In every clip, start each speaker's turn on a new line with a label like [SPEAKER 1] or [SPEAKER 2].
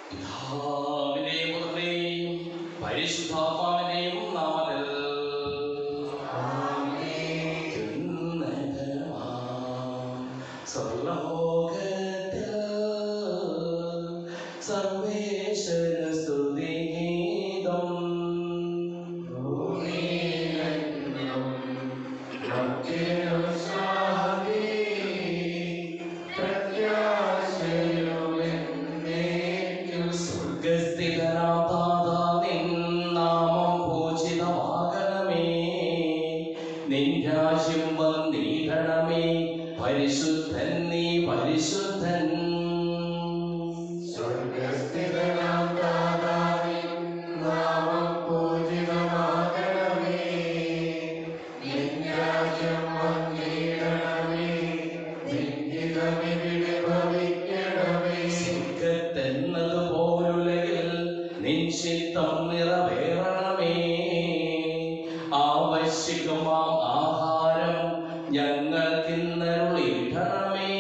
[SPEAKER 1] പിതാവിന്റെയും പുത്രന്റെയും പരിശുദ്ധാത്മാവിന്റെയും നാമത്തിൽ സർവലോകത്തിൽ സർവേശ്വര സ്തുതിഗീതം പരിശുദ്ധൻ നീ പരിശുദ്ധൻ എന്നതുപോലുള്ളതിൽ നിശ്ചിത്തം നിറവേറണമേ. ആവശ്യകമാം ആഹാരം ഞങ്ങൾക്കിന്നരുളിയിടണമേ.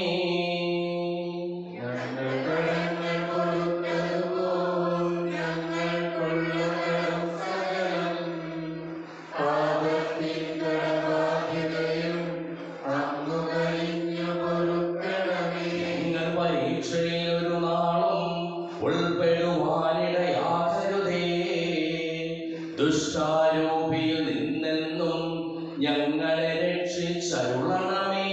[SPEAKER 1] ഞങ്ങൾ പരീക്ഷയിൽ ഒരു നാളും ഉൾപ്പെടുവാനിടയാകരുതേ. ദുഷ്ടാരൂപിയിൽ നിന്നെന്നും ഞങ്ങളെ രക്ഷിച്ചരുളണമേ.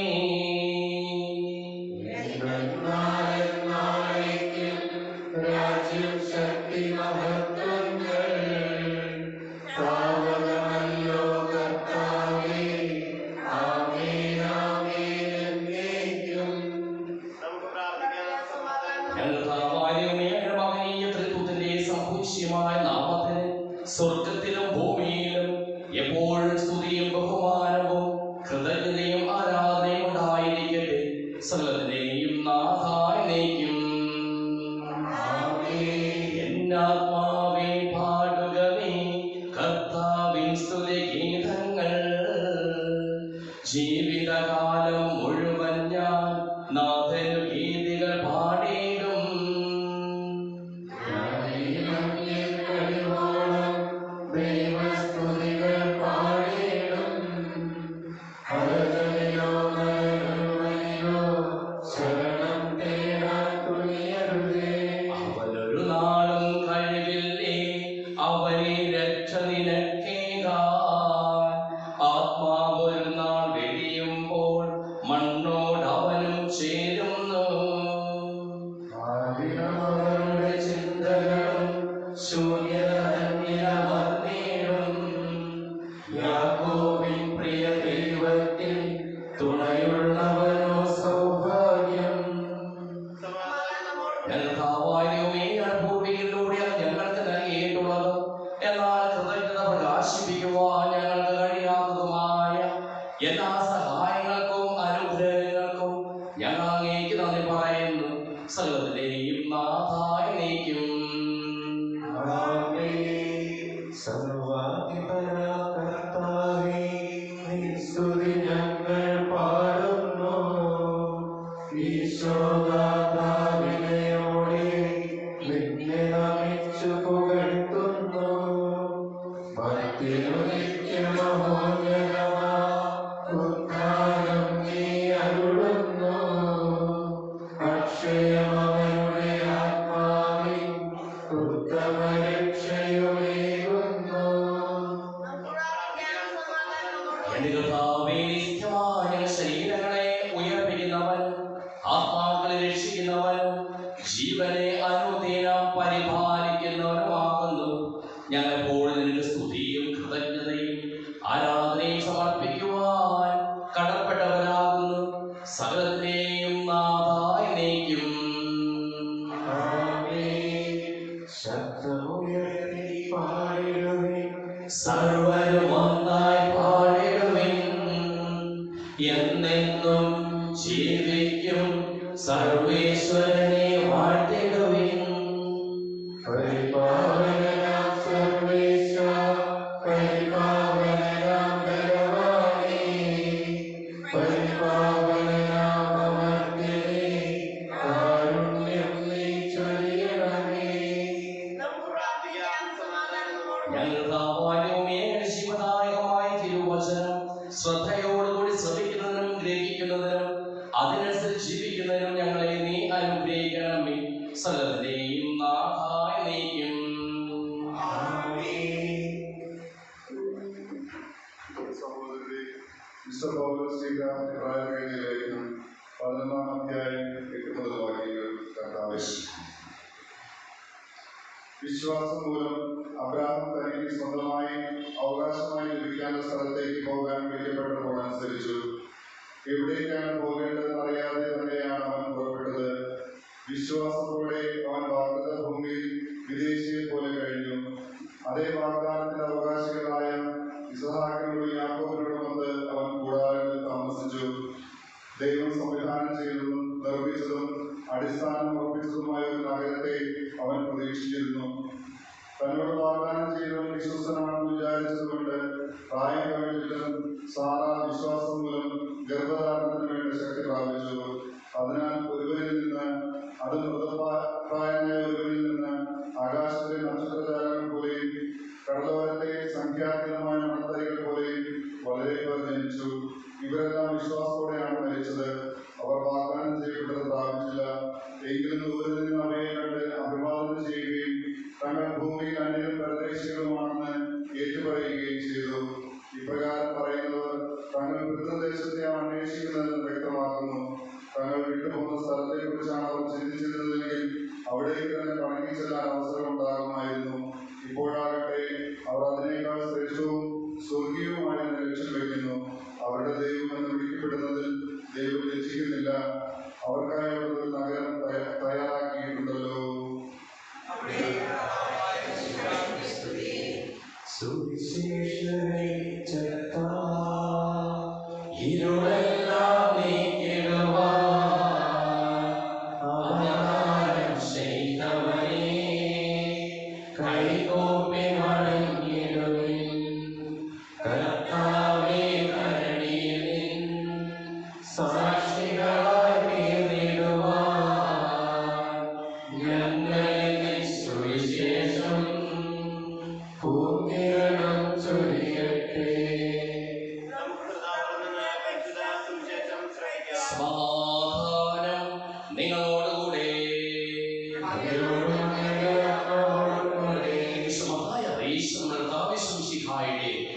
[SPEAKER 1] സംഭൂഷ്യമായ നാമത്തിന് സ്വർഗത്തിലും ഭൂമിയിലും എപ്പോഴും സ്തുതിയും ബഹുമാനവും കൃതജ്ഞതയും ആരാധനയും ഉണ്ടായിരിക്കട്ടെ. സകലത്തിനെയും നാഥാനേക്കും. എന്നാത്മാവേ പാടുക നീ കർത്താവിൻ സ്തുതിഗീതങ്ങൾ. ജീവിതകാലം മുഴുവൻ ഞാൻ നാഥനു ഗീതികൾ പാടിയിടും. അവനൊരു നാളും കഴിവില്ലേ അവനെ രക്ഷ നിനക്കേകാൻ. ആത്മാവൊരു നാൾ വെടിയുമ്പോൾ മണ്ണോട് അവനും ചേരുന്നു. ചിന്തകളും ശൂന്യത തന്നിലമർന്നീടും. യാക്കോബിൻ പ്രിയ ദൈവത്തിൽ തുണയുള്ളവനോ സൗഭാഗ്യം. പൂർവികളിലൂടെ ഞങ്ങൾക്ക് നൽകിയിട്ടുള്ളതും എന്നാൽ കൃതജ്ഞത പ്രകാശിപ്പിക്കുവാൻ ഞങ്ങൾക്ക് കഴിയാത്തതുമായ എല്ലാ സഹായങ്ങൾക്കും അനുഗ്രഹങ്ങൾക്കും ഞങ്ങൾ അങ്ങേക്ക് നന്ദി പറയുന്നു. സകലത്തിലെയും നാഥാനേക്കും.
[SPEAKER 2] സർവാധിപനായ സ്തുതി ഞങ്ങൾ പാടുന്നു. ഈശോദാതാവിനയോടെ നിന്നെ നമിച്ചു പുകഴ്ത്തുന്നു. ഭക്തിനു നിത്യമഹോന്നതമാ ഉദ്ധാരം നീ അരുളുന്നു. അക്ഷയമവനുടെ ആത്മാവിൻ ഉത്തമ രക്ഷയുമേകുന്നു.
[SPEAKER 1] ശരീരങ്ങളെ ഉയർപ്പിക്കുന്നവൻ, ആത്മാക്കളെ രക്ഷിക്കുന്നവൻ, ജീവനെ അനുദിനം പരിപാലിക്കുന്നവനുമാകുന്നു. ഞങ്ങളെപ്പോഴും നിനക്ക് സ്തുതിയും കൃതജ്ഞതയും ആരാധനയും സമർപ്പിക്കുവാൻ കടപ്പെട്ടവരാകുന്നു. സകലത്തിനെയും നാഥാനേക്കും. സർവരും ഒന്നായി പാടിടുവിൻ. എന്നെന്നും ജീവിക്കും സർവേശ്വരനെ വാഴ്ത്തിടുവിൻ.
[SPEAKER 2] പരിപാവനനാം സർവേശ, പരിപാവനനാം ബലവാനേ, പരിപാവനനാം അമർത്യനേ, കാരുണ്യം നീ ചൊരിയണമേ.
[SPEAKER 1] സകലത്തിന്റെയും നാഥായ നീക്കും.
[SPEAKER 3] സഹോദരരെ, മിസ്റ്റർ പൗലോസ്ലീഹ ഇബ്രായരുടെ ലേഖനം 11-ാം അധ്യായം 8 വാക്യങ്ങൾ കർത്താവേ. വിശ്വാസം മൂലം അബ്രാഹാം തനിക്ക് സ്വന്തമായി അവകാശമായി ലഭിക്കാനുള്ള സ്ഥലത്തേക്ക് പോകാൻ വിളിക്കപ്പെട്ടതോടനുസരിച്ചു. എവിടേക്കാണ് പോകേണ്ടതെന്ന് അറിയാതെ തന്നെയാണ് അവൻ പുറപ്പെട്ടത്. വിശ്വാസത്തോടെ അവൻ വാഗ്ദത്ത ഭൂമിയിൽ വിദേശിയെ പോലെ കഴിഞ്ഞു. അതേ വാഗ്ദാനത്തിന്റെ അവകാശികളായ ഇസ്ഹാക്കിനോടും യാക്കോബിനോടുമൊത്ത് അവൻ കൂടാരങ്ങളിൽ താമസിച്ചു. ദൈവം സംവിധാനം ചെയ്തതും നിർമ്മിച്ചതും അടിസ്ഥാനം ഉറപ്പിച്ചതുമായ ഒരു നഗരത്തെ അവൻ പ്രതീക്ഷിച്ചിരുന്നു. തന്നോട് വാഗ്ദാനം ചെയ്തവൻ വിശ്വസ്തനാണെന്ന് വിചാരിച്ചതുകൊണ്ട് പ്രായം കഴിഞ്ഞിട്ടും സാറ വിശ്വാസം മൂലം ഗർഭധാരണത്തിന് വേണ്ട ശക്തി പ്രാപിച്ചു. അതിനാൽ ഒരുവനിൽ നിന്ന്, അത് മൃതപ്രായനായ ഒരുവനിൽ നിന്ന് ആകാശത്തിലെ നക്ഷത്രജാലങ്ങൾ പോലെയും കടലോരത്തെ സംഖ്യാതീതമായ മണത്തരികൾ പോലെയും വളരെ പേർ ജനിച്ചു. ഇവരെല്ലാം വിശ്വാസത്തോടെയാണ് മരിച്ചത്. അവർ വാഗ്ദാനം ചെയ്യപ്പെട്ടത് പ്രാപിച്ചില്ല. എങ്കിലും ദൂരത്തിൽ നിന്ന് അവയെ കണ്ട് അഭിവാദനം ചെയ്യുകയും തങ്ങൾ ഭൂമിയിൽ അന്യരും പരദേശികളുമാണെന്ന് ഏറ്റുപറയുകയും ചെയ്തു. ഇപ്രകാരം പറയുന്നവർ തങ്ങൾ പിതൃദേശത്തെയാണ് അന്വേഷിക്കുന്നതെന്ന് വ്യക്തമാക്കുന്നു. തങ്ങൾ വിട്ടുപോകുന്ന സ്ഥലത്തെക്കുറിച്ചാണ് അവർ ചിന്തിച്ചിരുന്നതെങ്കിൽ അവിടേക്ക് തന്നെ മടങ്ങിച്ചെല്ലാൻ അവസരം ഉണ്ടാകുമായിരുന്നു. ഇപ്പോഴാകട്ടെ അവർ അതിനേക്കാൾ ശ്രേഷ്ഠവും സ്വർഗീയവുമായ ലക്ഷ്യം വയ്ക്കുന്നു. അവരുടെ ദൈവം എന്ന് വിളിക്കപ്പെടുന്നതിൽ ദൈവം ലക്ഷിക്കുന്നില്ല. അവർക്കായി അവർ ഒരു നഗരം തയ്യാറാക്കിയിട്ടുണ്ടല്ലോ.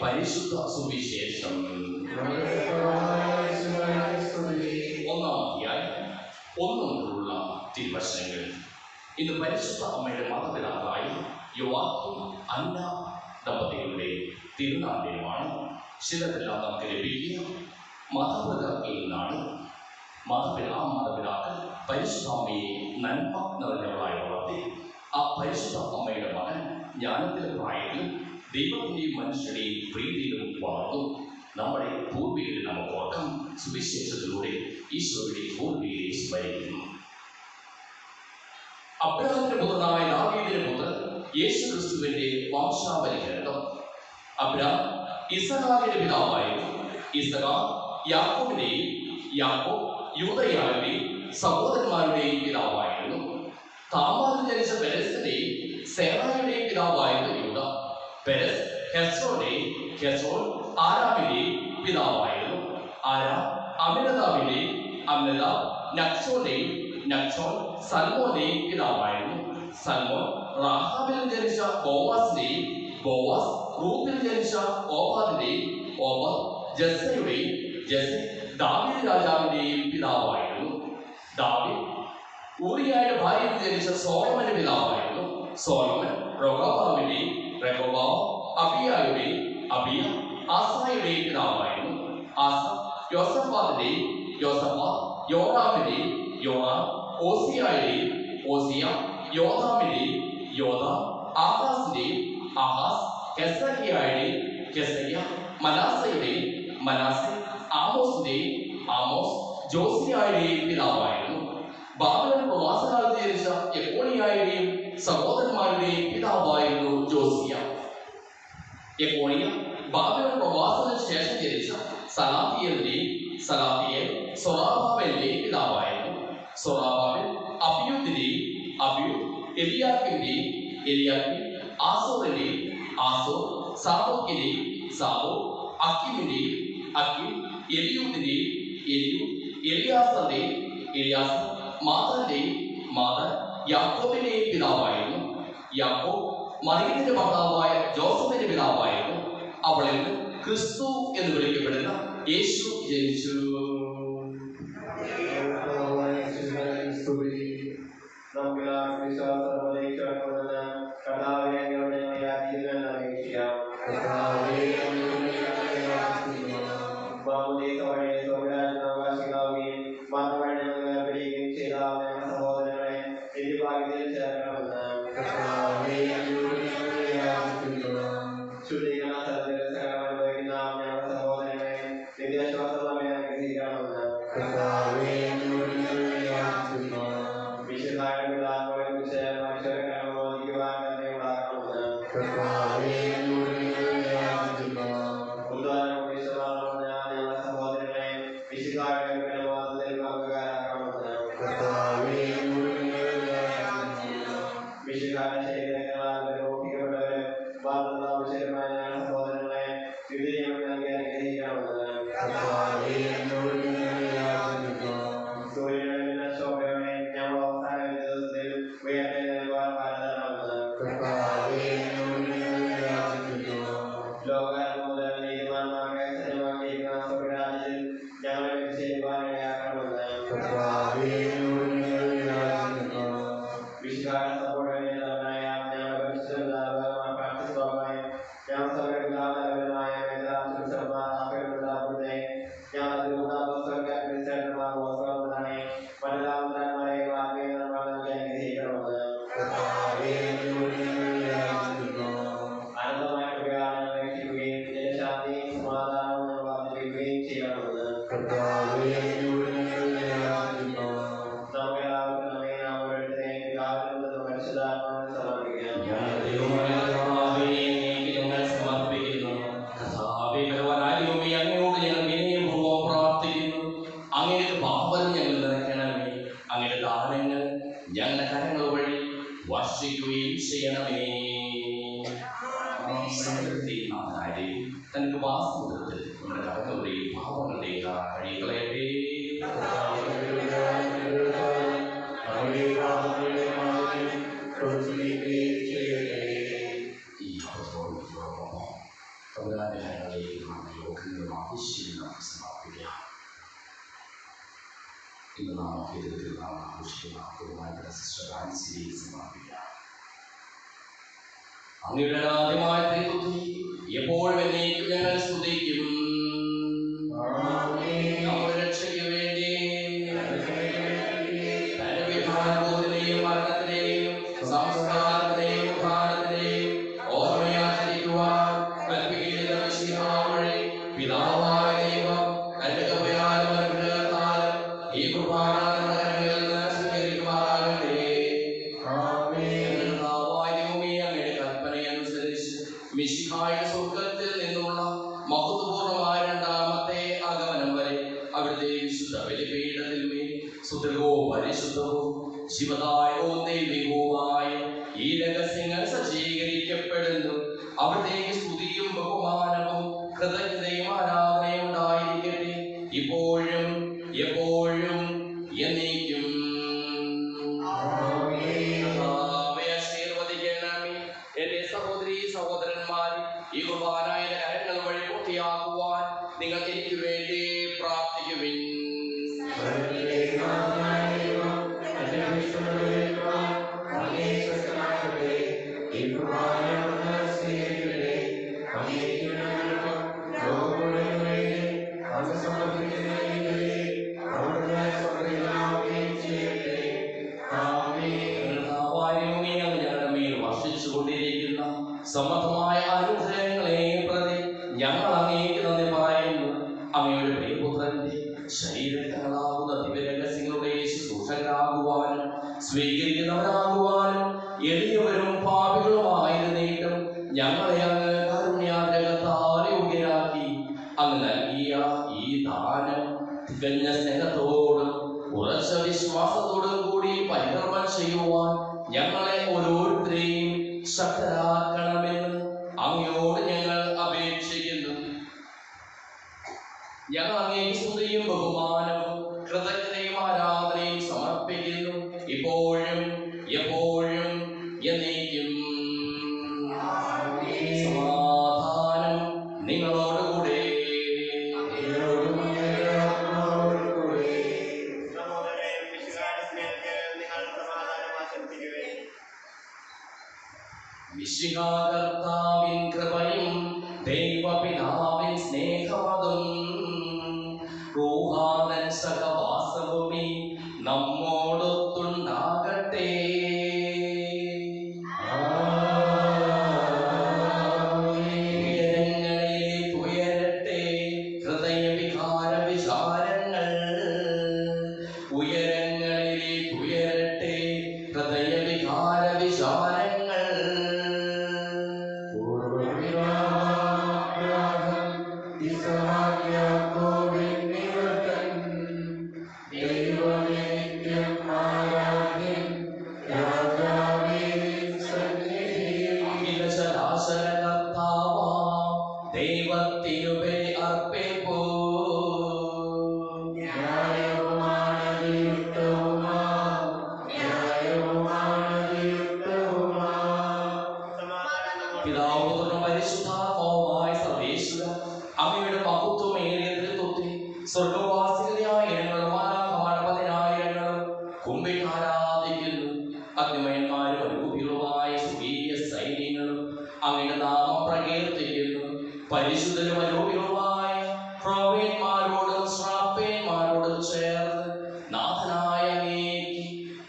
[SPEAKER 1] പരിശുദ്ധ സുവിശേഷം 1-ാം അധ്യായം 1 മുതലുള്ള തിരുവചനങ്ങൾ. ഇന്ന് പരിശുദ്ധ അമ്മയുടെ മാതാപിതാക്കളായ യോവാഖീം അന്ന ദമ്പതികളുടെ തിരുനാൾ ദിനമാണ്. ചിലതെല്ലാം നമുക്ക് ലഭിക്കുക മാതാപിതാക്കളിൽ നിന്നാണ്. മാതാപിതാക്കൾ പരിശുദ്ധ അമ്മയെ നന്മ നിറഞ്ഞവളായി വളർത്തി ആ പരിശുദ്ധ അമ്മയുടെ മകൻ ജ്ഞാനത്തിലെ പ്രായത്തിലും ദൈവത്തിൻ്റെയും മനുഷ്യരുടെയും പ്രീതിയിലും വളർന്നു. നമ്മുടെ പൂർവികരെ നമുക്ക് ഓർക്കാം. സുവിശേഷത്തിലൂടെ ഈശോയുടെ പൂർവികരെ സ്മരിക്കുന്നു. അബ്രാഹാമിന്റെ പുത്രനായ ദാവീദിന്റെ പുത്രൻ യേശു ക്രിസ്തുവിന്റെ വംശാവലി ഗ്രന്ഥം. അബ്രാഹാം ഇസഹാക്കിന്റെ പിതാവായിരുന്നു. ഇസഹാക്ക് യാക്കോബിന്റെയും, യാക്കോബ് യൂദയായുടെയും സഹോദരന്മാരുടെയും പിതാവായിരുന്നു. താമാറിൽ ജനിച്ച പെരസിന്റെയും സേറായുടെയും പിതാവായിരുന്നു യൂദ. പെരസ് ഹെസ്രോന്റെയും, ഹെസ്രോൻ ആരാമിന്റെയും പിതാവായിരുന്നു. ആരാം അമിനദാബിന്റെയും, അമിനദാബ് നക്സോന്റെയും, നക്സോൻ സൽമോന്റെയും പിതാവായിരുന്നു. സൽമോൻ റാഹാബിൽ ജനിച്ച ബോവാസിന്റെയും, ബോവാസ് റൂത്തിൽ ജനിച്ച ഓബാദിന്റെയും, ഓബാദ് ജസ്സയുടെയും, ജസ്സ ദാവീദ് രാജാവിന്റെയും പിതാവായിരുന്നു. ദാവീദ് ഊറിയായുടെ ഭാര്യയിൽ ജനിച്ച സോളമന്റെ പിതാവായിരുന്നു. സോളമൻ റഹോബാമിന്റെയും, റഹോബാം അബിയായുടെയും, അബിയ ആസായുടെയും പിതാവായിരുന്നു. ആസ യോസഫാത്തിന്റെയും, യോസഫാത്ത് യോറാമിന്റെയും, യോറാം ഓസിയായുടെയും, ഓസിയ യോഥാമിന്റെയും, യോഥാം ആഹാസിന്റെയും, ആഹാസ് ഹെസക്കിയായുടെയും, ഹെസക്കിയ മനാസയുടെയും, മനാസെ ആമോസിന്റെയും, ആമോസ് ജോസിയായുടെയും പിതാവായിരുന്നു. ബാബിലോൺ പ്രവാസകാലത്ത് ജനിച്ച യെക്കോണിയായുടെയും സഹോദരന്മാരുടെയും പിതാവായിരുന്നു ജോസിയ. യെക്കോണിയ ബാബിലോൺ പ്രവാസത്തിന് ശേഷം ജനിച്ച സലാത്തിയേലിന്റെയും, സലാത്തിയേൽ സൊറാബാബേലിന്റെയും പിതാവായിരുന്നു. സൊറാബാബേൽ അബിയൂദിന്റെയും, അബിയൂദ് എലിയാക്കിന്റെയും, എലിയാക്കിം ആസോറിന്റെയും, ആസോർ സാദോക്കിന്റെയും, സാദോക്ക് അക്കീമിന്റെയും, അക്കീം എലിയൂദിന്റെയും, എലിയൂദ് എലിയാസറിന്റെയും, എലിയാസർ മാതാന്റെയും, മാതാൻ യാക്കോബിന്റെ പിതാവായിരുന്നു. യാക്കോബ് മറിയത്തിന്റെ ഭർത്താവായ ജോസഫിന്റെ പിതാവായിരുന്നു. അവളിൽ നിന്ന് ക്രിസ്തു എന്ന് വിളിക്കപ്പെടുന്ന യേശു ജനിച്ചു. അങ്ങയുടെ ആദ്യമായ ദൈവത്തെ എപ്പോഴും എന്നേക്കും ഞങ്ങൾ സ്തുതിക്കും. നമ്മുടെ രക്ഷയ്ക്ക് വേണ്ടി തന്റെ വിധാനബോധനെയും മരണത്തിനെയും സംസ്കാരത്തിനെയും ഉദ്ധാനത്തിനെയും ഓർമ്മയാചരിക്കുവാൻ കൽപ്പിക്കുന്ന മിശിഹാ വഴി പിതാവായ ദൈവം തന്റെ കൃപയാലും അനുഗ്രഹത്താലും ഈ കുർബാന മിശിഹായുടെ സ്വർഗ്ഗത്തിൽ നിന്നുള്ള മഹത്വപൂർണമായ രണ്ടാമത്തെ ആഗമനം വരെ അവിടുത്തെ വിശുദ്ധ ബലിപീഠത്തിന്മേൽ സുദൃഢവും പരിശുദ്ധവും ശിവദായകവും ദൈവികവുമായ ഈ രഹസ്യങ്ങൾ സജ്ജീകരിക്കപ്പെടുന്നു. അവിടുത്തെ സ്തുതിയും ബഹുമാനവും കൃതജ്ഞതയും ആരാധനയും ഉണ്ടായിരിക്കട്ടെ, ഇപ്പോഴും എപ്പോഴും എന്നേക്കും. എന്റെ സഹോദരീ സഹോദരന്മാരെ, ഈ കുർബാനയുടെ കരങ്ങൾ വഴി പൂർത്തിയാക്കുവാൻ നിങ്ങൾ എനിക്ക് വേണ്ടി പ്രാർത്ഥിക്കുവിൻ. സമർത്ഥമായ അനുഗ്രഹങ്ങളെ പ്രതി ഞങ്ങൾ അങ്ങേക്ക് നന്ദി പറയുന്നു. അങ്ങയുടെ പ്രിയപുത്രന്റെ ശരീരങ്ങളാകുന്ന ദിവ്യരഹസ്യങ്ങളുടെ ശുശ്രൂഷകരാകുവാനും സ്വീകരിക്കുന്നവരാകുവാനും എളിയവരും പാപികളുമായിരുന്നിട്ടും ഞങ്ങളെ അങ്ങ് കാരുണ്യാഗ്രഹത്താൽ യോഗ്യരാക്കി. അങ്ങ് നൽകിയ ഈ ദാനം തികഞ്ഞ സ്നേഹത്തോടും ഉറച്ച വിശ്വാസത്തോടും കൂടി പരികർമ്മം ചെയ്യുവാൻ ഞങ്ങളെ ഓരോരുത്തരെയും ശക്തരാക്കണമെന്ന് അങ്ങയോട് ഞങ്ങൾ അപേക്ഷിക്കുന്നു. ഞങ്ങൾ അങ്ങേക്ക് സ്തുതിയും ബഹുമാനവും കൃതജ്ഞതയും ആരാധനയും സമർപ്പിക്കുന്നു, ഇപ്പോഴും മിശിഹാകർത്താവിൻ കൃപയും ദൈവപിതാവിൻ സ്നേഹമതും റൂഹാതൻ സഹവാസഭൂമി നമ്മോടൊത്തുണ്ടാകട്ടെ. ഉയരങ്ങളിലേക്ക് ഉയരട്ടെ ഹൃദയവികാര വിചാരങ്ങൾ. ഉയരങ്ങളിലേക്ക് ഉയരട്ടെ ഹൃദയവികാര വിചാരങ്ങൾ. ദൈവത്തിനുപേ അർപ്പിപ്പൂ. പിതാവുപുത്രനും പരിശുദ്ധാത്മാവുമായ സർവേശ്വര, അങ്ങയുടെ മഹത്വമേറിയ തൃത്വത്തെ സ്വർഗവാസികളായ ഇനങ്ങളും മാലാഖമാരുടെ പതിനായിരങ്ങളും കുമ്പിട്ട് ആരാധിക്കുന്നു. അഗ്നിമയന്മാരും അനുഭൂതികളുമായ സ്വർഗീയ സൈന്യങ്ങളും അങ്ങയുടെ നാമം പ്രകീർത്തിക്കുന്നു. പരിശുദ്ധരും അരൂപികളുമായ പ്രവീന്മാരോടും ശ്രാപ്പേന്മാരോടും ചേർന്ന് നാഥനായ അങ്ങേക്ക്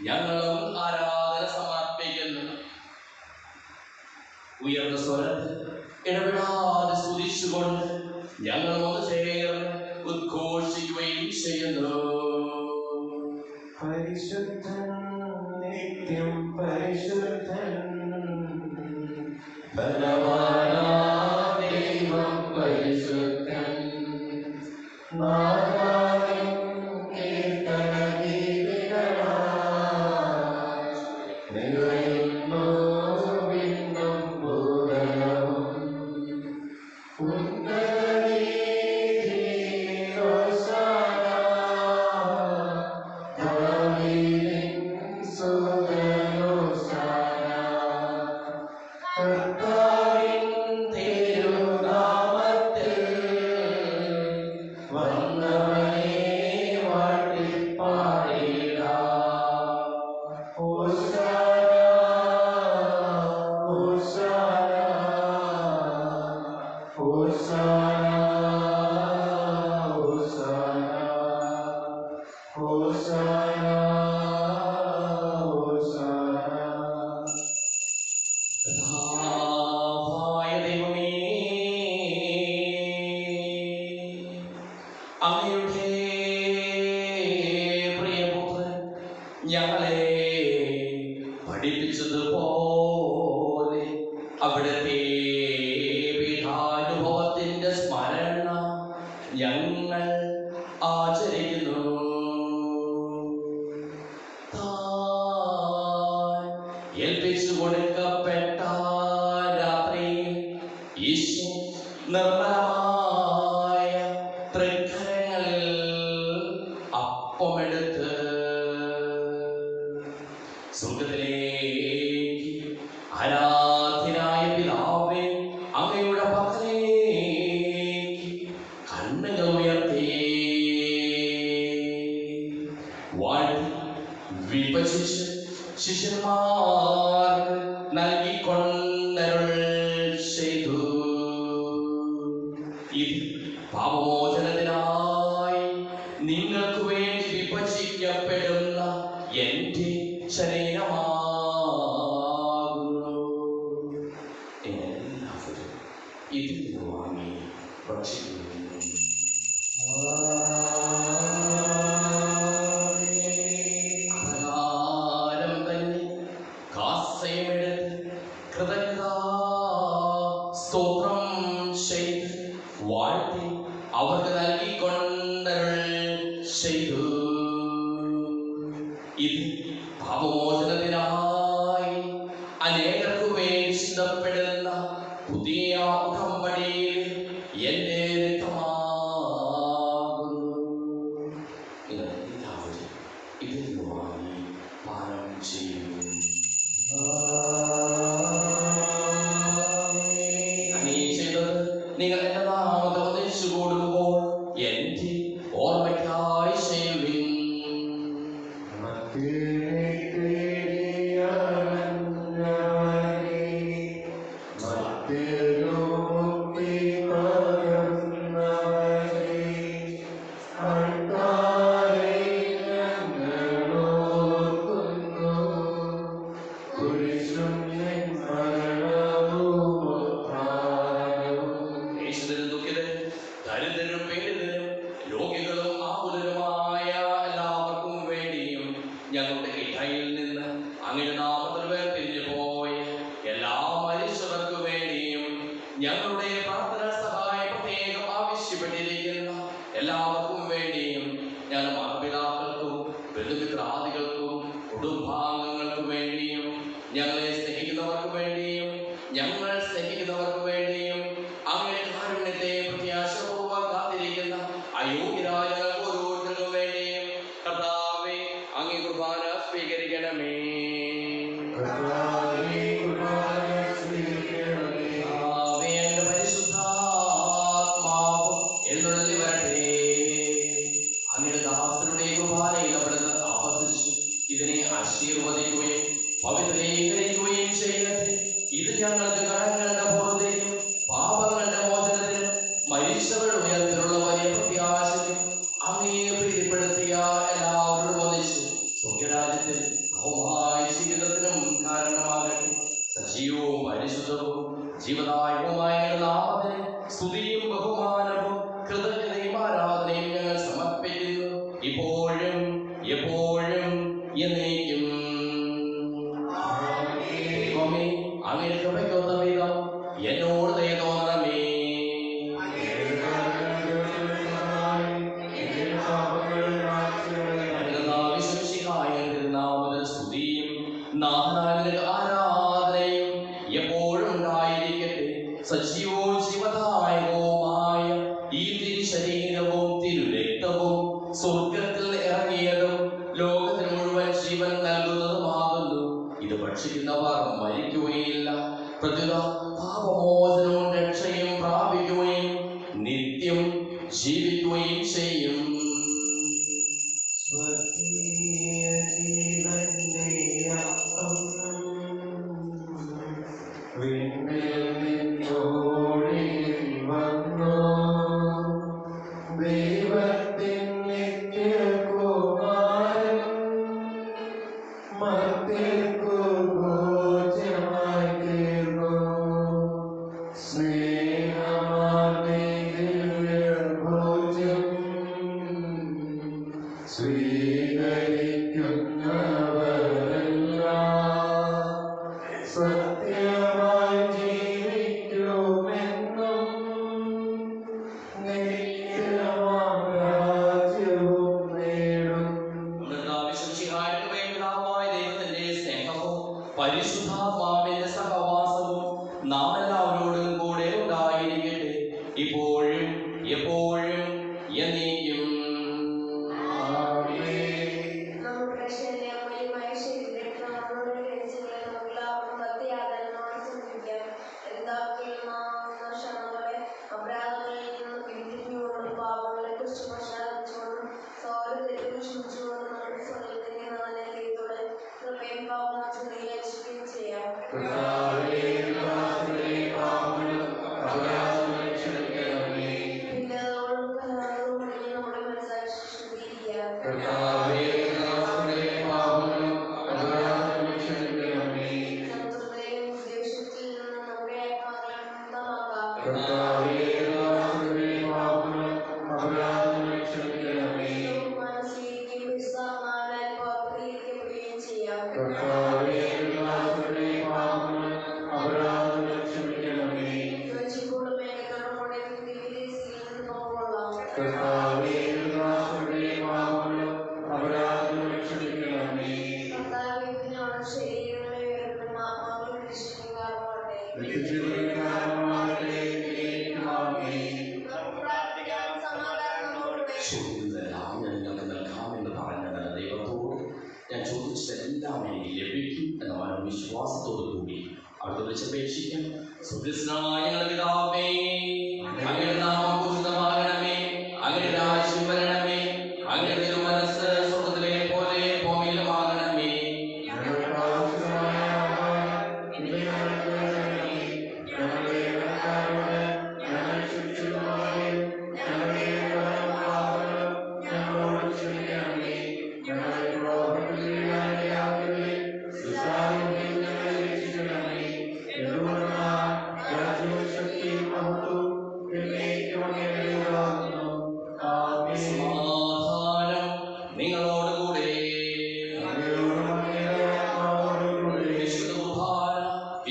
[SPEAKER 1] ഞങ്ങളും ആരാധന സമർപ്പിക്കുന്നു. ഉയർന്ന സ്വരത്തിൽ ഇടപെടാതെ സ്തുതിച്ചുകൊണ്ട് ഞങ്ങൾ ഒന്ന് ചേർന്ന് ഉദ്ഘോഷിക്കുകയും ചെയ്യുന്നു.
[SPEAKER 2] പരിശുദ്ധൻ നിത്യം പരിശുദ്ധൻ, ബലവാനാം ദൈവം പരിശുദ്ധൻ. നാദാവിൻ കീർത്തനഗീതികളാൽ നിറയുന്നു വിണ്ണും ഭൂതലവും. ഉന്നതനീതിയിൽ ഹോശാന, ദാവീദിൻ സുതൻ ഹോശാന. കർത്താവിൻ തിരുനാമത്തിൽ വന്നവനെ വാഴ്ത്തിപ്പാടിടാം. ഹോശാന, ഹോശാന, ഹോശാന, ഹോശാന, ഹോശാന, ഹോശാന.
[SPEAKER 1] കർത്താവായ ദൈവമേ, അങ്ങയുടെ പ്രിയപുത്രൻ ഞങ്ങളെ പഠിപ്പിച്ചതുപോലെ അവിടുത്തെ പീഠാനുഭവത്തിന്റെ സ്മരണ ഞങ്ങൾ ആചരിക്കുന്നു. താൻ ഏൽപ്പിച്ചു കൊടുക്കപ്പെട്ട രാത്രിയിൽ ഈശോ നിർമ്മലമായ തൃക്കരങ്ങളിൽ അപ്പമെടുത്ത് സ്വർഗത്തിലേക്ക് ആരാധ്യനായ പിതാവേ അങ്ങയുടെ പക്കലേക്ക് കണ്ണുകൾ ഉയർത്തി വാഴ്ത്തി വിഭജിച്ച് ശിഷ്യന്മാർ നൽകിക്കൊണ്ടരുൾ ചെയ്തു. ഇത് പാപമോചനത്തിനായി നിങ്ങൾക്ക് വേണ്ടി വിഭജിക്കപ്പെടുന്ന എന്റെ ശരീരമാകുന്നു. എല്ലാവരും ഇതിൽ നിന്ന് വാങ്ങി ഭക്ഷിക്കുന്നു. പ്രകാരം തന്നെ കാസയുമെടുത്ത് കൃതജ്ഞതാ സ്തോത്രം ചെയ്ത് വാഴ്ത്തി അവർക്ക് നൽകിക്കൊണ്ടരുൾ ചെയ്തു. ഇത് പാപമോചനത്തിനായി അനേകർക്കു വേണ്ടി ചിന്തപ്പെടുന്ന പുതിയ ഉടമ്പടിയിൽ എന്റെ രക്തമാകുന്നു. എല്ലാവരും ഇതിൽ നിന്ന് വാങ്ങി പാനം ചെയ്യുന്നു. നീ ചെയ്തത് നിങ്ങൾ എന്റെ നാമത്തെ ഉപദേശിച്ചു കൂടുമ്പോൾ എന്റെ ഓർമ്മയ്ക്കായി ചെയ്യുവിൻ. യേശുവിനും ദുഃഖിതരും ദരിദ്രരും പീഡിതരും രോഗികളും ആകുലരുമായ എല്ലാവർക്കും വേണ്ടിയും ഞങ്ങളുടെ ഇടയിൽ നിന്ന് അങ്ങയുടെ നാമത്തിൽ വേർപിരിഞ്ഞു പോയ എല്ലാ മനുഷ്യർക്കു വേണ്ടിയും ഞങ്ങളുടെ പ്രാർത്ഥന സഹായം പ്രത്യേകം ആവശ്യപ്പെട്ടിരിക്കുന്ന എല്ലാവർക്കും വേണ്ടിയും ഞങ്ങൾ മാതാപിതാക്കൾക്കും ബന്ധുമിത്രാദികൾക്കും കുടുംബാംഗങ്ങൾക്കും വേണ്ടിയും ഞങ്ങളെ സ്നേഹിക്കുന്നവർക്ക് വേണ്ടിയും ഞങ്ങൾ സ്നേഹിക്കുന്നവർക്ക് വേണ്ടിയും അങ്ങനെ കാരുണ്യത്തെ പ്രത്യാശപൂർവ്വം കാത്തിരിക്കുന്ന അയോഗ്യരായ ഓരോരുത്തർക്കും വേണ്ടിയും കർത്താവേ അങ്ങേ കുർബാന സ്വീകരിക്കണമേ. പരിശുദ്ധാത്മാവും എഴുന്നള്ളി വരട്ടെ. അങ്ങയുടെ ദാസരുടെ കുർബാനയിൽ അവിടുന്ന് ആവർത്തിച്ച് ഇതിനെ ആശീർവദിക്കുകയും പവിത്രീകരിക്കുകയും ചെയ്യട്ടെ. ഇത് ഞങ്ങൾക്ക് കടങ്ങളുടെ പൂർത്തിയും പാപങ്ങളുടെ മോചനത്തിനും മരിച്ചവരുടെ ഉയർത്തിലുള്ള വലിയ പ്രത്യാശയ്ക്കും അങ്ങേ പ്രീതിപ്പെടുത്തിയ എല്ലാവരോടും ഒന്നിച്ച് സ്വർഗരാജ്യത്തിൽ ഭൗമായ ജീവിതത്തിനും കാരണമാകട്ടെ. സജീവവും പരിശുദ്ധവും ജീവദായകവുമായ നാമത്തിന് സ്തുതിയും ബഹുമാനവും കൃതജ്ഞതയും ആരാധനയും ഞങ്ങൾ സമർപ്പിക്കുന്നു, ഇപ്പോഴും എപ്പോഴും എന്നേക്കും. അങ്ങനെ കൃപയ്ക്കൊത്ത വിധം എന്നോട് ദയ തോന്നണമേ. സ്തുതിയും നാഥനായ ആരാധനയും എപ്പോഴും ഉണ്ടായിരിക്കട്ടെ. സജീവവും ജീവദായകവുമായ ഈ തിരുശരീരവും തിരുരക്തവും സ്വർഗത്തിൽ ഇറങ്ങിയതും ലോകത്തിന് മുഴുവൻ ജീവൻ നൽകുന്നതുമാകുന്നു. ഇത് ഭക്ഷിക്കുന്നവർ മരിക്കുകയില്ല, പ്രത്യുത പാപമോചനവും രക്ഷയും പ്രാപിക്കുകയും നിത്യം ജീവിക്കുകയും ചെയ്യും. പരിശുദ്ധാത്മാവിന്റെ സഹവാസവും നാം എല്ലാവരോടും കൂടെ ഉണ്ടായിരിക്കട്ടെ, ഇപ്പോഴും എപ്പോഴും എന്നേക്കും. ഞാൻ ചോദിച്ചതെല്ലാം എനിക്ക് ലഭിക്കും എന്ന വിശ്വാസത്തോടു കൂടി അടുത്ത വിളിച്ചപേക്ഷിക്കാം. സുഖസ്നായ പിതാവേ, അങ്ങയുടെ നാമം പൂജിതമാകണമേ, അങ്ങയുടെ രാജ്യം വരണമേ, അങ്ങയുടെ തിരുമനസ്സ് സ്വർഗ്ഗത്തിലെ പോലെ ഭൂമിയിലുമാകണമേ.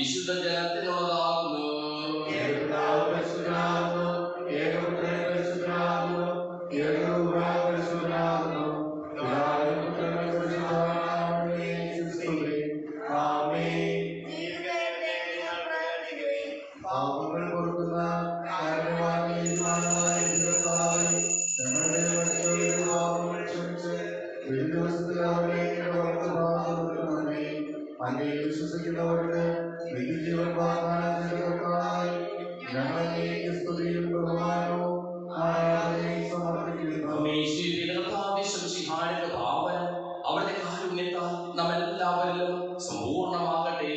[SPEAKER 1] വിശുദ്ധ ജനത്തിനുള്ളതാകുന്നു.
[SPEAKER 2] വിശ്വസിക്കുന്നവർക്ക് നിത്യജീവൻ വാഗ്ദാനം ചെയ്തവർക്കായി ഞങ്ങൾ അങ്ങേക്ക് സ്തുതിയും ബഹുമാനവും ആരാധനയും സമർപ്പിക്കുന്നു.
[SPEAKER 1] അവരുടെ കാരുണ്യത്താൽ നമ്മെല്ലാവരിലും സമ്പൂർണ്ണമാകട്ടെ.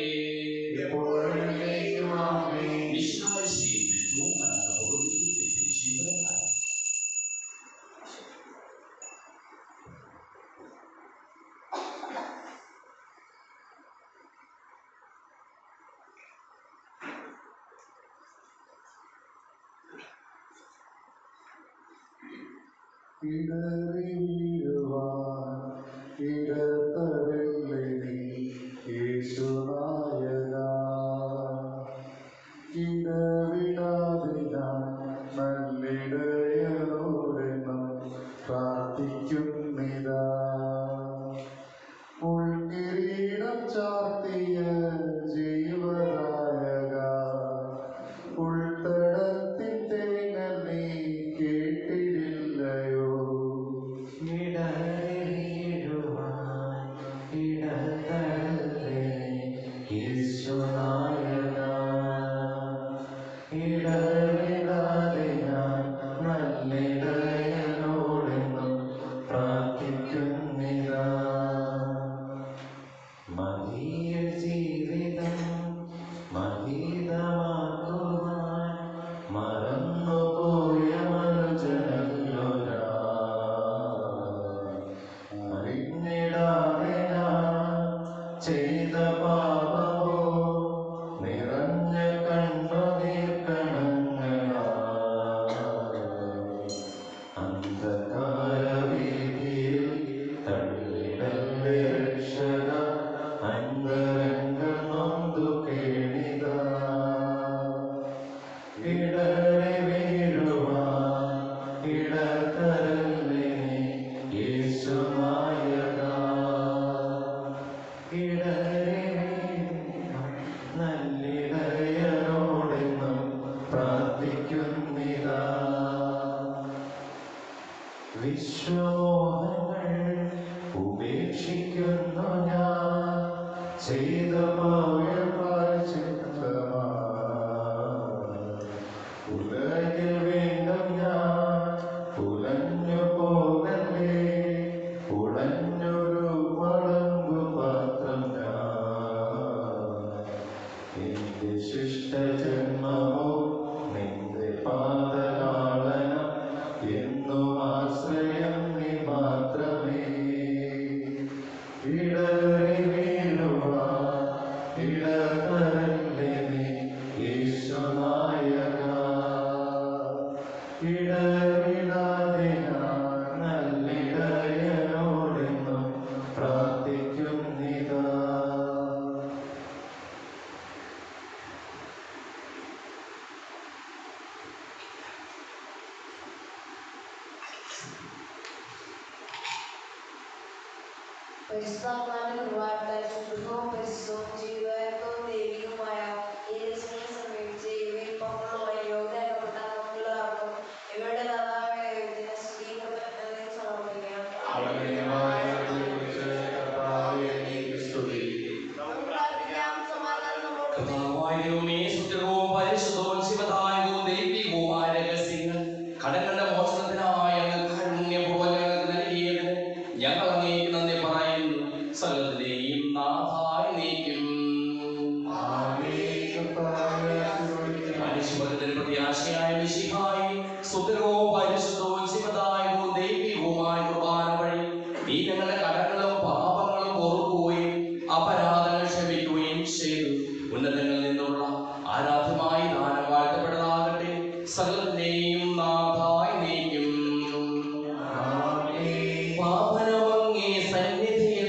[SPEAKER 1] സന്നിധിയിൽ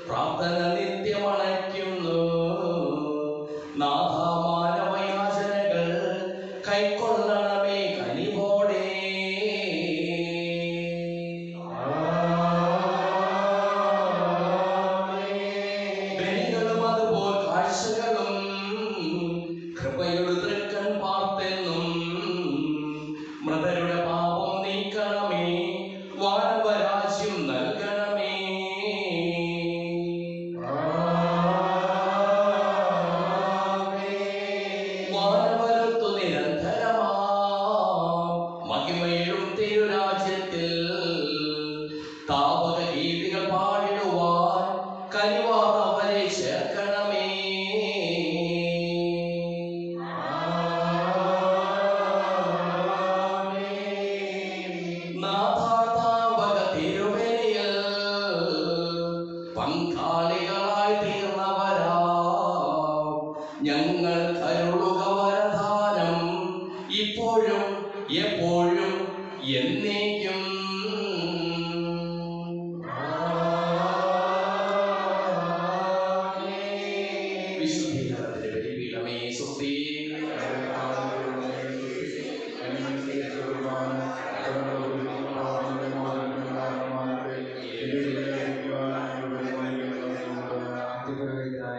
[SPEAKER 1] പ്രാർത്ഥന നിത്യമണയ്ക്കുന്നു. ഞങ്ങൾ കരുളുക വരദാനം ഇപ്പോഴും എപ്പോഴും എന്നേ